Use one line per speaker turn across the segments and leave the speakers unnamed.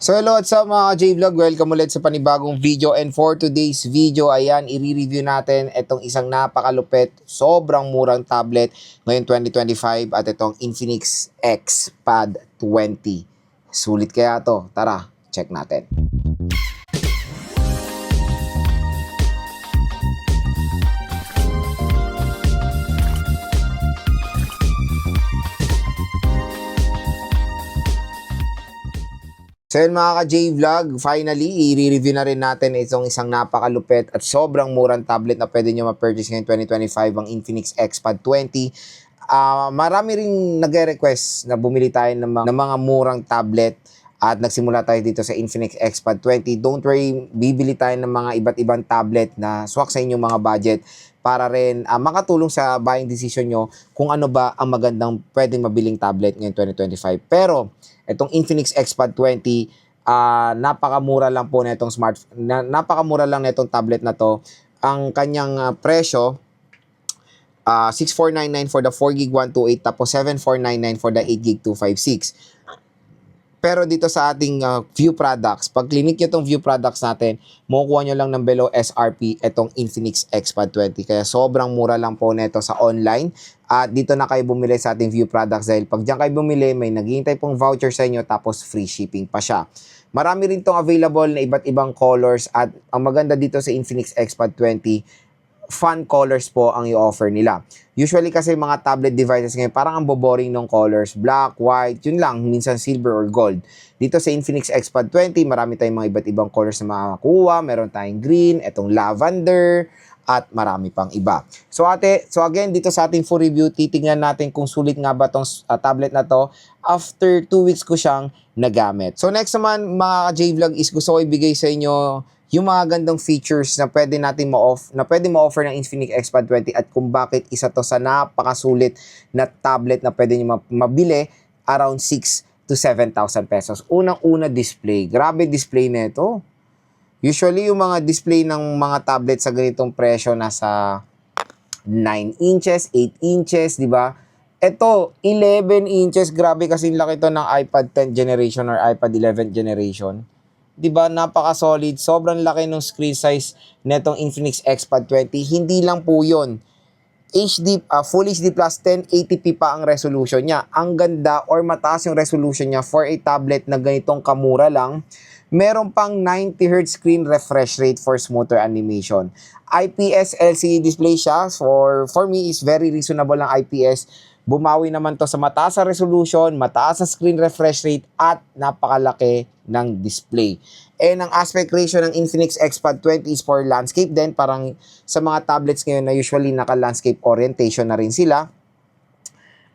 So hello, what's up mga J-Vlog? Welcome ulit sa panibagong video, and for today's video, ayan, i-review natin itong isang napakalupit, sobrang murang tablet ngayong 2025 at itong Infinix X Pad 20. Sulit kaya to? Tara, check natin. So yun mga ka-J-Vlog, finally, i-review na rin natin itong isang napakalupit at sobrang murang tablet na pwede nyo ma-purchase ngayong 2025, ang Infinix XPad 20. Marami rin nagre-request na bumili tayo ng mga murang tablet at nagsimula tayo dito sa Infinix XPad 20. Don't worry, bibili tayo ng mga iba't ibang tablet na swak sa inyong mga budget para rin makatulong sa buying decision nyo kung ano ba ang magandang pwedeng mabiling tablet ngayong 2025. Pero itong Infinix XPad 20, napakamura lang po na itong napakamura lang na itong tablet na to. Ang kanyang presyo, 6499 for the 4GB 128, tapos 7499 for the 8GB 256. Pero dito sa ating view products, pag clinic nyo itong view products natin, makukuha nyo lang ng below SRP itong Infinix XPad 20. Kaya sobrang mura lang po nito sa online. At dito na kayo bumili sa ating view products dahil pag dyan kayo bumili, may naghihintay pong voucher sa inyo tapos free shipping pa siya. Marami rin itong available na iba't ibang colors at ang maganda dito sa Infinix XPad 20, fun colors po ang i-offer nila. Usually kasi mga tablet devices ngayon, parang ang boring ng colors. Black, white, yun lang, minsan silver or gold. Dito sa Infinix XPad 20, marami tayong mga iba't ibang colors na makakuha. Meron tayong green, etong lavender, at marami pang iba. So again, dito sa ating full review, titingnan natin kung sulit nga ba itong tablet na to after 2 weeks ko siyang nagamit. So next naman mga J-Vlog is gusto ko ibigay sa inyo yung mga gandang features na pwede natin pwede ma-offer ng Infinix XPad 20 at kung bakit isa to sa napakasulit na tablet na pwede nyo mabili around 6 to 7,000 pesos. Unang-una, display. Grabe display na ito. Usually, yung mga display ng mga tablet sa ganitong presyo nasa 9 inches, 8 inches, di ba? Ito, 11 inches. Grabe kasi laki ito ng iPad 10th generation or iPad 11th generation. 'Di ba, napaka-solid, sobrang laki ng screen size netong Infinix XPad 20. Hindi lang po 'yon. Full HD plus 1080p pa ang resolution niya. Ang ganda or mataas yung resolution niya for a tablet na ganitong kamura lang. Meron pang 90Hz screen refresh rate for smoother animation. IPS LCD display siya. For me, is very reasonable ang IPS. Bumawi naman to sa mataas na resolution, mataas na screen refresh rate, at napakalaki ng display. And ang aspect ratio ng Infinix XPad 20 is for landscape din. Parang sa mga tablets ngayon na usually naka-landscape orientation na rin sila.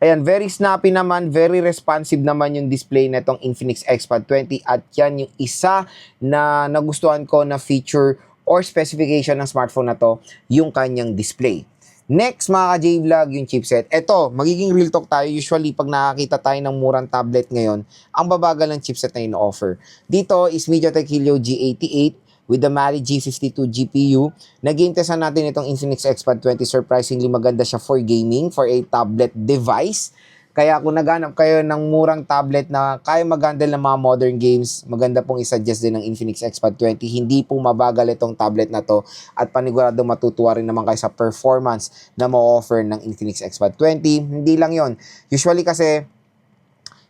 Ayan, very snappy naman, very responsive naman yung display na itong Infinix XPad 20. At yan yung isa na nagustuhan ko na feature or specification ng smartphone na to, yung kanyang display. Next mga ka-J-Vlog, yung chipset. Ito, magiging real talk tayo. Usually, pag nakakita tayo ng murang tablet ngayon, ang babagal ng chipset na ino-offer. Dito is MediaTek Helio G88 with the Mali G52 GPU. Nag-intesan natin itong Infinix XPad 20. Surprisingly, maganda siya for gaming, for a tablet device. Kaya kung naghanap kayo ng murang tablet na kaya mag-handle ng mga modern games, maganda pong isuggest din ng Infinix XPad 20. Hindi po mabagal itong tablet na to at panigurado matutuwa rin naman kayo sa performance na ma-offer ng Infinix XPad 20. Hindi lang yon. Usually kasi,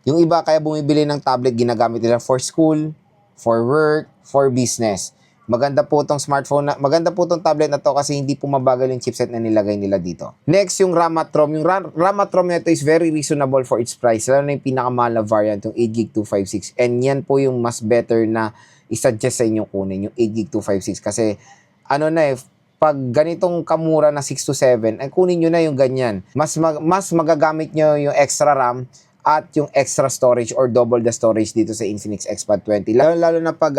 yung iba kaya bumibili ng tablet, ginagamit nila for school, for work, for business. Maganda po itong tablet na to kasi hindi po mabagal yung chipset na nilagay nila dito. Next, yung RAM at ROM. Yung RAM at ROM nito is very reasonable for its price. Lalo na yung pinakamahal na variant, yung 8GB 256. And yan po yung mas better na isuggest sa inyo kunin, yung 8GB 256. Kasi, pag ganitong kamura na 6 to 7, ay kunin nyo na yung ganyan. Mas magagamit nyo yung extra RAM at yung extra storage or double the storage dito sa Infinix XPad 20. Lalo na pag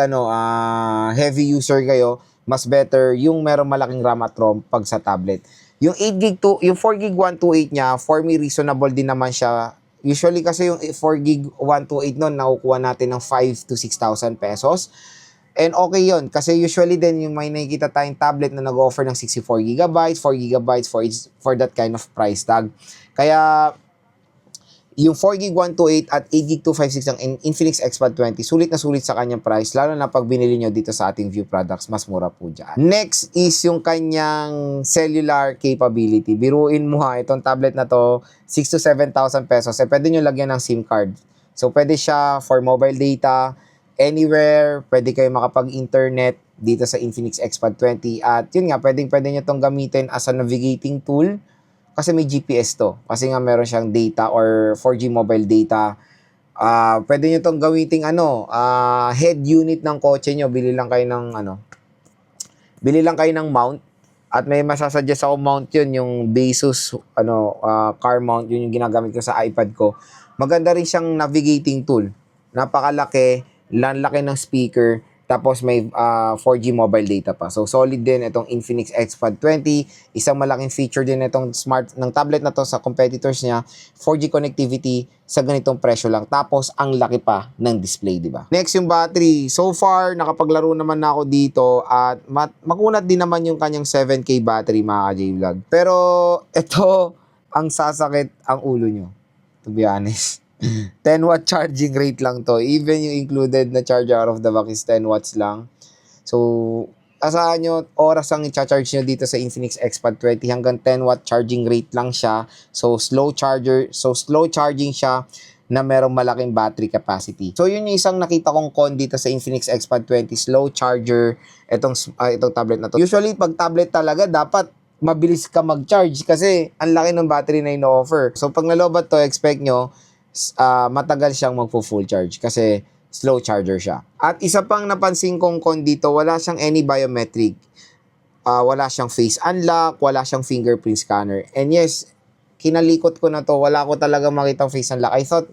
heavy user kayo, mas better yung merong malaking RAM at ROM pag sa tablet. Yung 4GB 128 niya, for me reasonable din naman siya. Usually kasi yung 4GB 128 noon, nakukuha natin ng 5 to 6,000 pesos. And okay yun, kasi usually din yung may nakikita tayong tablet na nag-offer ng 64GB, 4GB for that kind of price tag. Kaya Yung 4GB 128 at 8GB 256 ng Infinix Xpad 20, sulit na sulit sa kanyang price, lalo na pag binili nyo dito sa ating View products, mas mura po dyan. Next is yung kanyang cellular capability. Biruin mo ha, itong tablet na to, 6 to 7,000 pesos, pwede nyo lagyan ng SIM card. So, pwede siya for mobile data, anywhere, pwede kayo makapag-internet dito sa Infinix Xpad 20. At yun nga, pwede nyo tong gamitin as a navigating tool, kasi may GPS to. Kasi nga meron siyang data or 4G mobile data. Pwede nyo tong gamitin head unit ng kotse nyo. Bili lang kayo ng mount. At may masasuggest ako mount yun, yung Basus car mount, yun yung ginagamit ko sa iPad ko. Maganda rin siyang navigating tool. Napakalaki, laki ng speaker, tapos may 4G mobile data pa. So, solid din itong Infinix Xpad 20. Isang malaking feature din itong ng tablet na to sa competitors niya. 4G connectivity sa ganitong presyo lang. Tapos, ang laki pa ng display, di ba? Next, yung battery. So far, nakapaglaro naman na ako dito at makunat din naman yung kanyang 7K battery, mga J-Vlog. Pero, ito, ang sasakit ang ulo nyo. To be honest. 10 watt charging rate lang to. Even yung included na charger out of the box is 10 watts lang. So, asahan nyo, oras ang i-charge nyo dito sa Infinix Xpad 20 hanggang 10 watt charging rate lang siya. So, slow charging siya na merong malaking battery capacity. So, yun yung isang nakita kong con dito sa Infinix Xpad 20, slow charger, itong tablet na to. Usually, pag tablet talaga, dapat mabilis ka mag-charge kasi ang laki ng battery na ino-offer. So, pag nalobat to, expect nyo, matagal siyang magpo-full charge kasi slow charger siya. At isa pang napansin kong con dito, wala siyang any biometric. Wala siyang face unlock, wala siyang fingerprint scanner. And yes, kinalikot ko na to, wala ko talaga makitang face unlock. I thought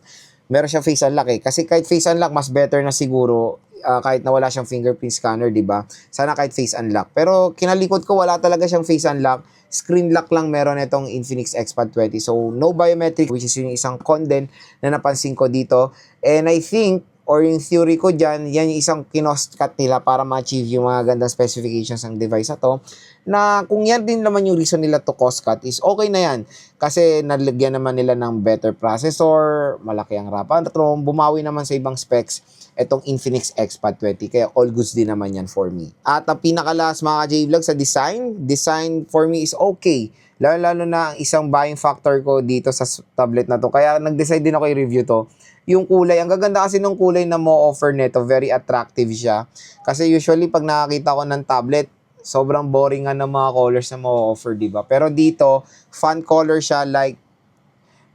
meron siyang face unlock kasi kahit face unlock, mas better na siguro kahit na wala siyang fingerprint scanner, di ba? Sana kahit face unlock. Pero kinalikot ko, wala talaga siyang face unlock. Screen lock lang meron itong Infinix Xpad 20. So, no biometric, which is yung isang con din na napansin ko dito. And I think, or yung theory ko dyan, yan yung isang kinost-cut nila para ma-achieve yung mga gandang specifications ng device na to. Na kung yan din naman yung reason nila to cost cut is okay na yan. Kasi nalagyan naman nila ng better processor, malaki ang RAM, bumawi naman sa ibang specs itong Infinix Xpad 20. Kaya all goods din naman yan for me. At ang pinakalas mga J-Vlog sa design for me is okay. Lalo na ang isang buying factor ko dito sa tablet na to. Kaya nag-decide din ako i-review to. Yung kulay, ang gaganda kasi ng kulay na mo offer nito, very attractive siya. Kasi usually pag nakakita ko ng tablet, sobrang boring nga ng mga colors na mo offer, diba? Pero dito, fun color siya, like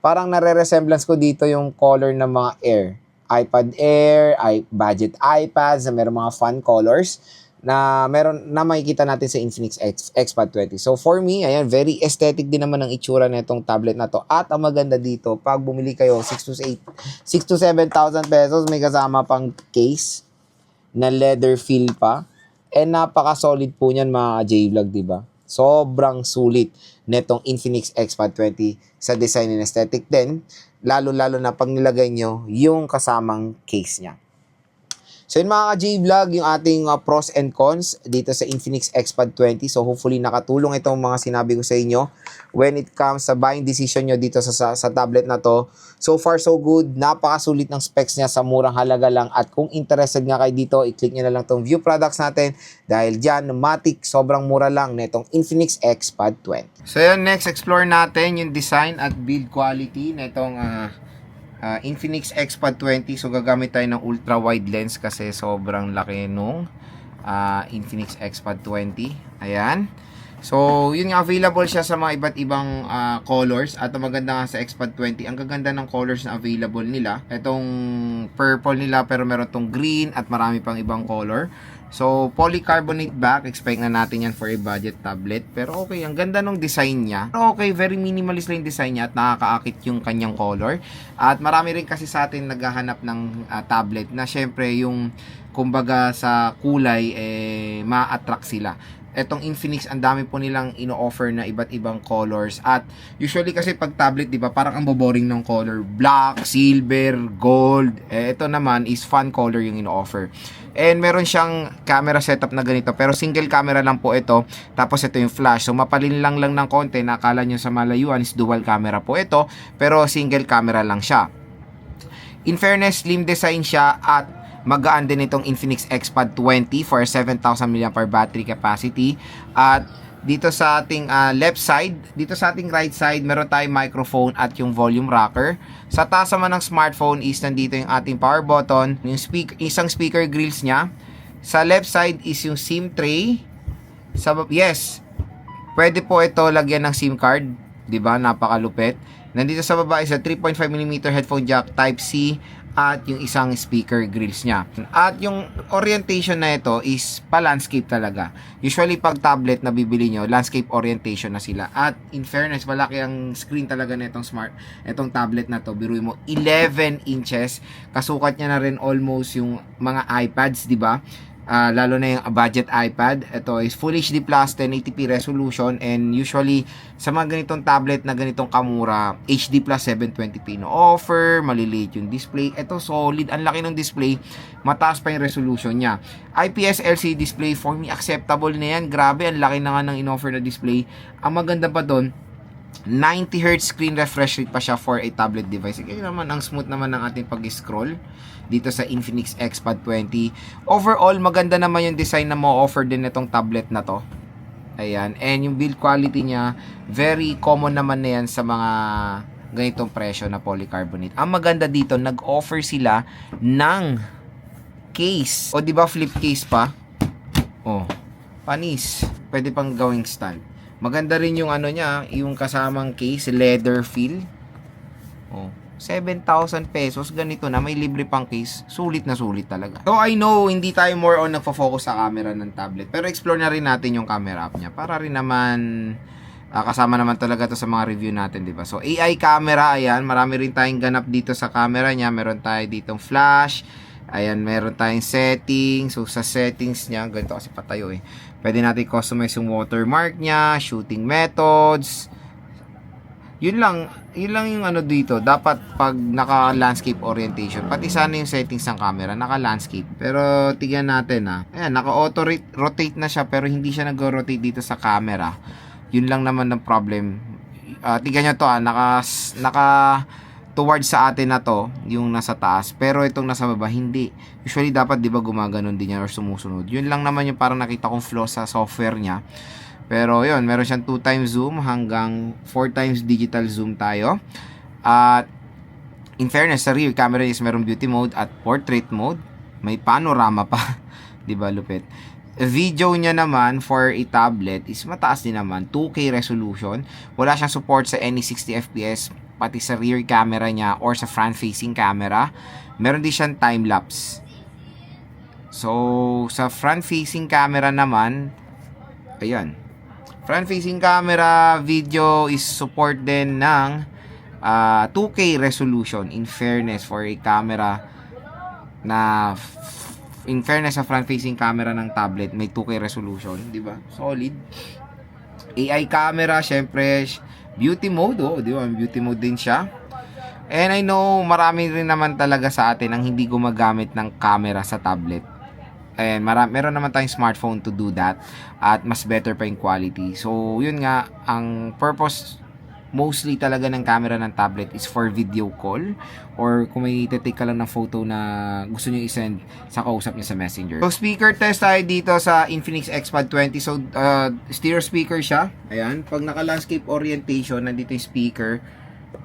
parang nare-resemblance ko dito yung color ng mga iPad Air, budget iPads na meron mga fun colors na meron na makikita natin sa Infinix Xpad 20. So for me, ayan, very aesthetic din naman ang itsura na itong tablet na to. At ang maganda dito, pag bumili kayo 6 to 7,000 pesos, may kasama pang case na leather feel pa. And napaka-solid po niyan mga J-Vlog, diba? Sobrang sulit netong Infinix Xpad 20 sa design and aesthetic din. Lalo-lalo na pag nilagay nyo yung kasamang case niya. So yun mga ka-J-Vlog, yung ating pros and cons dito sa Infinix Xpad 20. So hopefully nakatulong itong mga sinabi ko sa inyo when it comes sa buying decision nyo dito sa tablet na to. So far so good, napakasulit ng specs niya sa murang halaga lang. At kung interested nga kayo dito, i-click nyo na lang tong view products natin. Dahil dyan, matik, sobrang mura lang netong Infinix Xpad 20. So yun, next explore natin yung design at build quality netong Infinix Xpad 20. So gagamit tayo ng ultra wide lens kasi sobrang laki nung Infinix Xpad 20. Ayan. So yun nga, available siya sa mga iba't ibang colors. At ang maganda nga sa Xpad 20, ang gaganda ng colors na available nila. Itong purple nila, pero meron tong green at marami pang ibang color. So, polycarbonate back, expect na natin yan for a budget tablet. Pero okay, ang ganda ng design niya. Okay, very minimalist lang yung design niya at nakakaakit yung kanyang color. At marami rin kasi sa atin naghahanap ng tablet na syempre yung kumbaga sa kulay, ma-attract sila. etong Infinix, ang dami po nilang ino-offer na iba't ibang colors. At usually kasi pag tablet, di ba, parang ang boring ng color. Black, silver, gold. Ito naman is fun color yung ino-offer. And meron siyang camera setup na ganito, pero single camera lang po ito. Tapos ito yung flash. So mapalinlang lang ng konti, nakala nyo sa malayuan is dual camera po ito, pero single camera lang siya. In fairness, slim design siya at magaan din itong Infinix XPad 20 for 7,000 mAh battery capacity. At dito sa ating left side, dito sa ating right side, meron tayong microphone at yung volume rocker. Sa taas naman ng smartphone is nandito yung ating power button, yung isang speaker grills niya. Sa left side is yung SIM tray. Yes, pwede po ito lagyan ng SIM card, 'di ba? Napakalupit. Nandito sa baba is a 3.5mm headphone jack Type-C at yung isang speaker grills niya. At yung orientation na ito is pa-landscape talaga. Usually pag tablet na bibili nyo, landscape orientation na sila. At in fairness, malaki ang screen talaga na itong tablet na to. Biruin mo, 11 inches. Kasukat niya na rin almost yung mga iPads, di ba? Lalo na yung budget iPad. Ito is Full HD Plus 1080p resolution, and usually sa mga ganitong tablet na ganitong kamura, HD Plus 720p no offer, maliliit yung display. Ito solid, ang laki ng display, mataas pa yung resolution niya. IPS LCD display, for me acceptable na yan. Grabe, ang laki na nga ng in-offer na display. Ang maganda pa doon, 90Hz screen refresh rate pa siya for a tablet device. Kaya naman, ang smooth naman ng ating pag-scroll dito sa Infinix XPad 20. Overall, maganda naman yung design na mo-offer din itong tablet na to. Ayan. And yung build quality niya, very common naman na yan sa mga ganitong presyo na polycarbonate. Ang maganda dito, nag-offer sila ng case. O, di ba flip case pa? Oh, panis. Pwede pang gawing stand. Maganda rin yung ano niya, yung kasamang case, leather feel. Oh, 7,000 pesos, ganito na, may libre pang case. Sulit na sulit talaga. So I know, hindi tayo more on nagfo-focus sa camera ng tablet, pero explore na rin natin yung camera app niya para rin naman kasama naman talaga to sa mga review natin, di ba? So AI camera, ayan, marami rin tayong ganap dito sa camera niya. Meron tayo ditong flash. Ayan, meron tayong settings. So, sa settings niya, ganito kasi patayo eh. Pwede natin customize yung watermark niya, shooting methods. Yun lang yung ano dito. Dapat pag naka-landscape orientation, pati sana yung settings ng camera, naka-landscape. Pero, tignan natin ha. Ayan, naka-auto-rotate na siya, pero hindi siya nag-rotate dito sa camera. Yun lang naman ang problem. Tignan nyo to ha, naka towards sa atin na to, yung nasa taas, pero itong nasa baba, hindi. Usually, dapat, di ba, gumaganon din yan or sumusunod. Yun lang naman yung parang nakita kong flaw sa software niya. Pero, yun, meron siyang 2x zoom hanggang 4x digital zoom tayo. At, in fairness, sa rear camera is meron beauty mode at portrait mode. May panorama pa. Di ba, lupit? Video niya naman for a tablet is mataas din naman, 2K resolution. Wala siyang support sa any 60fps, pati sa rear camera niya or sa front-facing camera. Meron din siyang time-lapse. So, sa front-facing camera naman, ayan. Front-facing camera video is support din ng 2K resolution. In fairness, for a camera na in fairness sa front-facing camera ng tablet, may 2K resolution, di ba? Solid. AI camera, syempre, beauty mode, oh, di ba? Beauty mode din siya. And I know, marami rin naman talaga sa atin ang hindi gumagamit ng camera sa tablet. And meron naman tayong smartphone to do that. At mas better pa yung quality. So, yun nga, ang purpose mostly talaga ng camera ng tablet is for video call. Or kung may take ka lang ng photo na gusto nyo i-send sa kausap nyo sa Messenger. So, speaker test tayo dito sa Infinix XPad 20. So, stereo speaker siya. Ayan. Pag naka-landscape orientation, nandito yung speaker.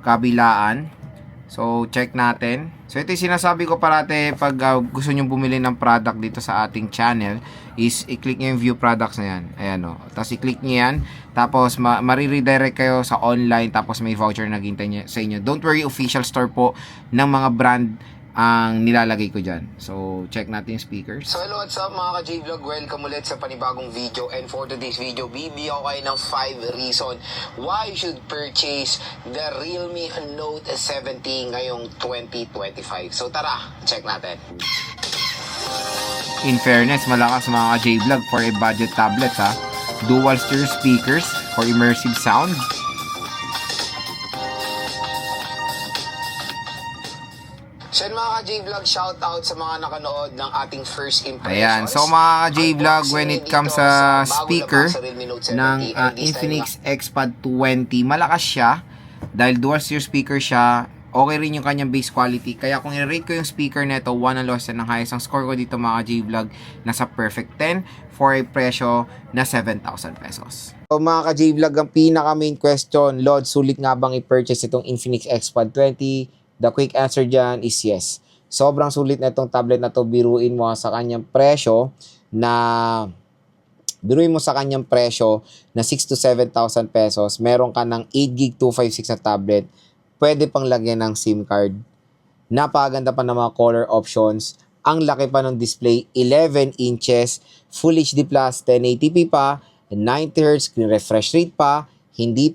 Kabilaan. So, check natin. So, ito yung sinasabi ko parate pag gusto nyo bumili ng product dito sa ating channel is i-click nyo yung view products na yan. Ayan o. Tapos i-click nyo yan. Tapos mariredirect kayo sa online. Tapos may voucher na gintay sa inyo. Don't worry, official store po ng mga brand ang nilalagay ko dyan. So, check natin yung speakers. So, hello, what's up mga ka-J-Vlog? Welcome ulit sa panibagong video. And for today's video, bibigyan ko kayo ng 5 reason why you should purchase the Realme Note 70 ngayong 2025. So, tara, check natin. In fairness, malakas mga ka-J-Vlog for a budget tablet ha. dual stereo speakers for immersive sound. So mga ka-J-Vlog, shoutout sa mga nakanood ng ating first impressions. Ayan, so mga J-Vlog, when it comes sa speaker ng Infinix Xpad 20, malakas siya dahil dual stereo speaker siya. Okay rin yung kanyang bass quality. Kaya kung i-rate ko yung speaker neto, 1 ang lowest and ang highest, ang score ko dito mga J-Vlog, nasa perfect 10 for a presyo na 7,000 pesos. So mga ka-J-Vlog, ang pinaka main question, Lord, sulit nga bang i-purchase itong Infinix Xpad 20? The quick answer dyan is yes. Sobrang sulit na itong tablet na to. Biruin mo sa kanyang presyo na 6 to 7,000 pesos. Meron ka ng 8GB 256 na tablet. Pwede pang lagyan ng SIM card. Napakaganda pa ng mga color options. Ang laki pa ng display, 11 inches, Full HD+, 1080p pa, 90Hz screen refresh rate pa, hindi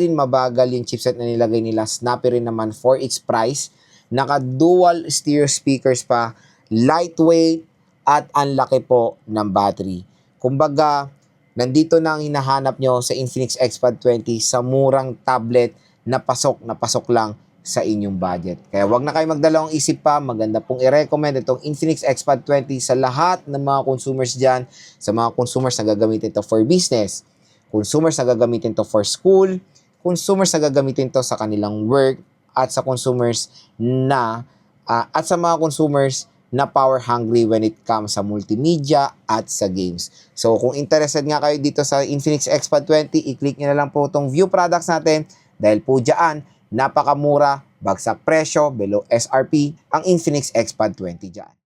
rin mabagal yung chipset na nilagay nila. Snappy rin naman for its price. Naka-dual stereo speakers pa, lightweight, at ang laki po ng battery. Kumbaga, nandito na ang hinahanap nyo sa Infinix Xpad 20 sa murang tablet na pasok lang sa inyong budget. Kaya wag na kayo magdalawang isip pa, maganda pong i-recommend itong Infinix Xpad 20 sa lahat ng mga consumers dyan, sa mga consumers na gagamitin ito for business, consumers na gagamitin to for school, consumers na gagamitin to sa kanilang work, at sa consumers na at sa mga consumers na power hungry when it comes sa multimedia at sa games. So kung interested nga kayo dito sa Infinix Xpad 20, i-click nyo na lang po itong view products natin dahil po dyan, napakamura, bagsak presyo, below SRP, ang Infinix Xpad 20 dyan.